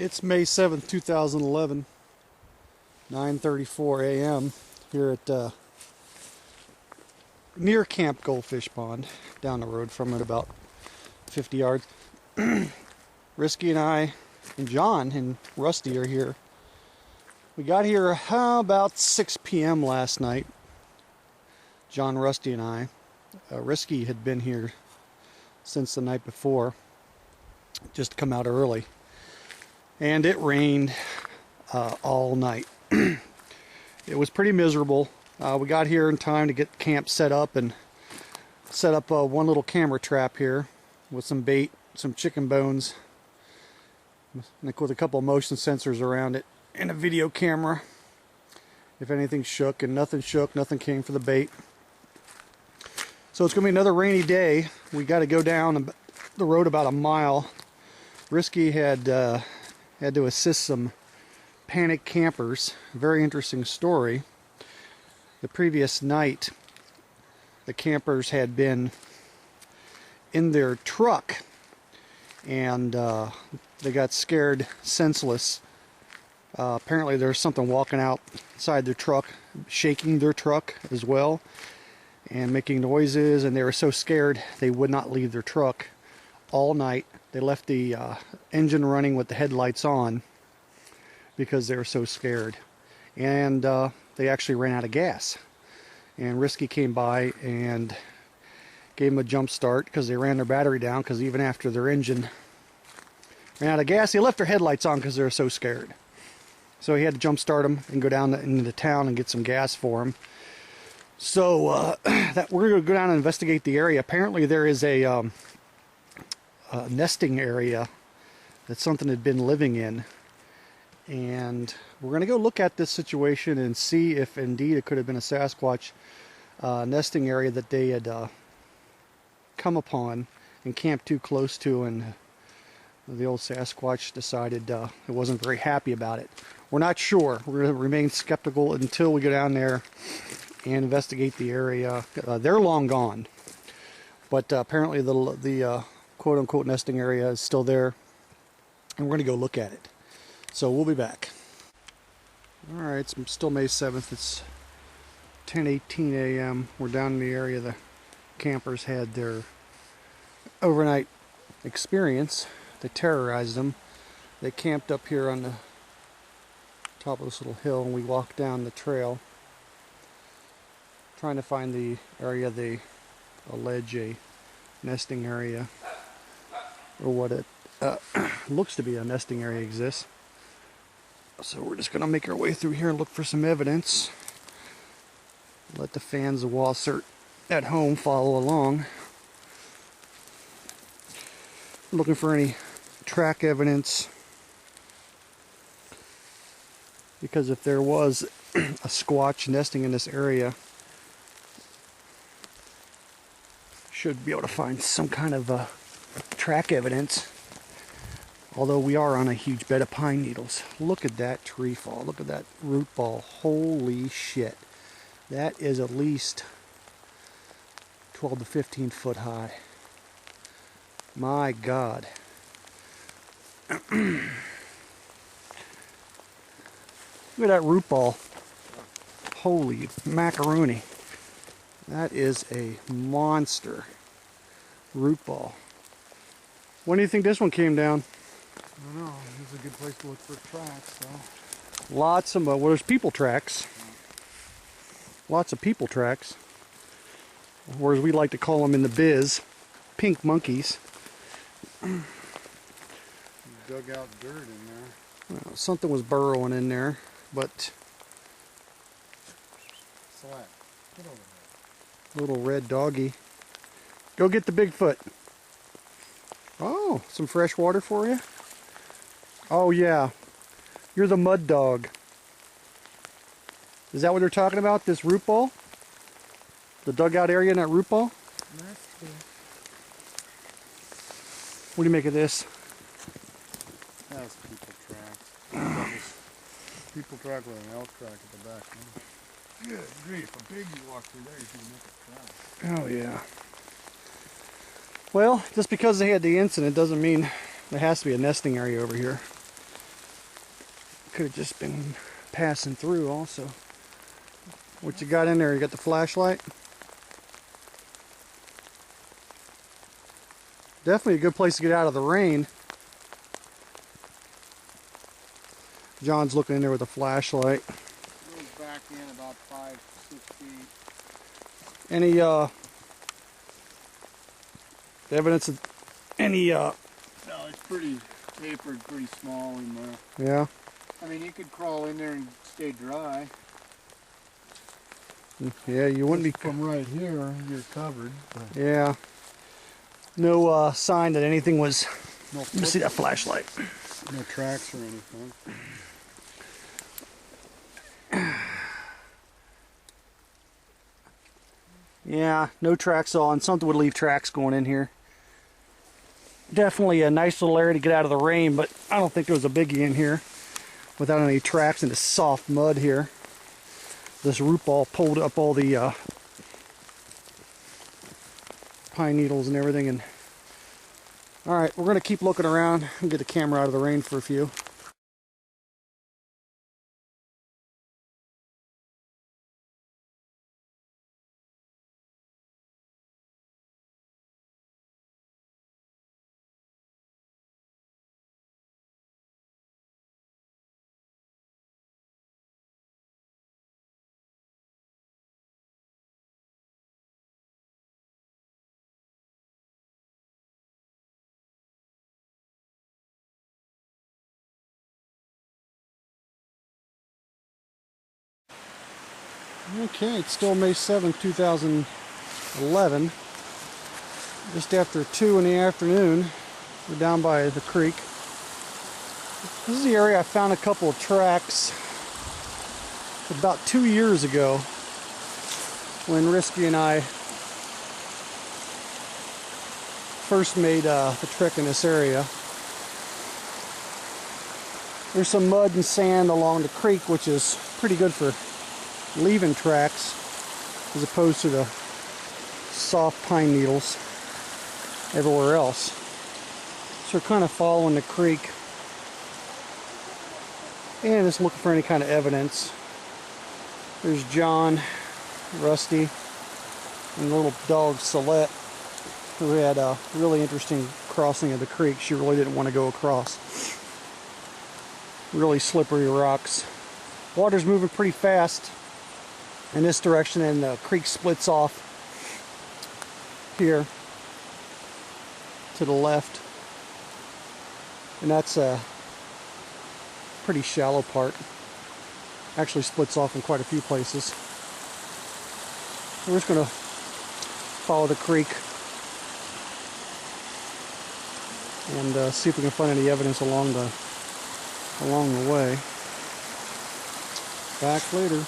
It's May 7th, 2011, 9:34 a.m. here at near Camp Goldfish Pond, down the road from it about 50 yards. Risky and I and John and Rusty are here. We got here about 6 p.m. last night. John, Rusty, and I. Risky had been here since the night before, just to come out early. And it rained all night. It was pretty miserable. We got here in time to get camp set up and set up one little camera trap here with some bait, some chicken bones, with a couple of motion sensors around it, and a video camera if anything shook, and nothing shook, nothing came for the bait. So it's going to be another rainy day. We got to go down the road about a mile. Risky had to assist some panicked campers. Very interesting story. The previous night, the campers had been in their truck and they got scared senseless. Apparently there's something walking outside their truck, shaking their truck as well, and making noises, and they were so scared they would not leave their truck all night. They left the engine running with the headlights on because they were so scared. And they actually ran out of gas. And Risky came by and gave them a jump start because they ran their battery down, because even after their engine ran out of gas, they left their headlights on because they were so scared. So he had to jump start them and go down into the town and get some gas for them. So we're going to go down and investigate the area. Apparently there is a nesting area that something had been living in, and we're going to go look at this situation and see if indeed it could have been a Sasquatch nesting area that they had come upon and camped too close to, and the old Sasquatch decided it wasn't very happy about it. We're not sure. We're going to remain skeptical until we go down there and investigate the area. They're long gone, but apparently the quote-unquote nesting area is still there, and we're going to go look at it. So we'll be back. Alright, it's still May 7th. It's 10:18 a.m. We're down in the area the campers had their overnight experience. They terrorized them. They camped up here on the top of this little hill, and we walked down the trail trying to find the area they allege a nesting area, or what it looks to be a nesting area exists. So we're just going to make our way through here and look for some evidence. Let the fans of WASRT at home follow along. Looking for any track evidence, because if there was a squatch nesting in this area, should be able to find some kind of track evidence. Although we are on a huge bed of pine needles. Look at that tree fall. Look at that root ball. Holy shit. That is at least 12 to 15 foot high. My God. Look at that root ball. Holy macaroni. That is a monster root ball. When do you think this one came down? I don't know. This is a good place to look for tracks, though. Lots of, well, there's people tracks. Lots of people tracks. Or as we like to call them in the biz, pink monkeys. You dug out dirt in there. Well, something was burrowing in there, but... Slap. Get over there. Little red doggy. Go get the Bigfoot. Oh, some fresh water for you? Oh yeah, you're the mud dog. Is that what they're talking about, this root ball? The dugout area in that root ball? What do you make of this? That's people tracks. People track with an elk track at the back. Good grief, a pig you walk through there, you can make a track. Oh yeah. Well, just because they had the incident doesn't mean there has to be a nesting area over here. Could have just been passing through also. What you got in there? You got the flashlight? Definitely a good place to get out of the rain. John's looking in there with a flashlight. Goes back in about 5-6 feet. Any evidence of any No, it's pretty tapered, pretty small in there. yeah. I mean, you could crawl in there and stay dry. Yeah, you wouldn't be From right here, you're covered. Yeah. No sign that anything was. No Let me see that flashlight. No tracks or anything. Yeah, no tracks on. Something would leave tracks going in here. Definitely a nice little area to get out of the rain, but I don't think there was a biggie in here without any tracks in the soft mud here. This root ball pulled up all the pine needles and everything. And all right, we're gonna keep looking around and get the camera out of the rain for a few. Okay, it's still May 7th, 2011. Just after 2 in the afternoon, we're down by the creek. This is the area I found a couple of tracks about 2 years ago when Risky and I first made the trek in this area. There's some mud and sand along the creek, which is pretty good for leaving tracks as opposed to the soft pine needles everywhere else. So we're kind of following the creek and just looking for any kind of evidence. There's John, Rusty, and the little dog Salette, who had a really interesting crossing of the creek. She really didn't want to go across. Really slippery rocks. Water's moving pretty fast in this direction, and the creek splits off here to the left, and that's a pretty shallow part. Actually splits off in quite a few places. So we're just going to follow the creek and see if we can find any evidence along the way. Back later.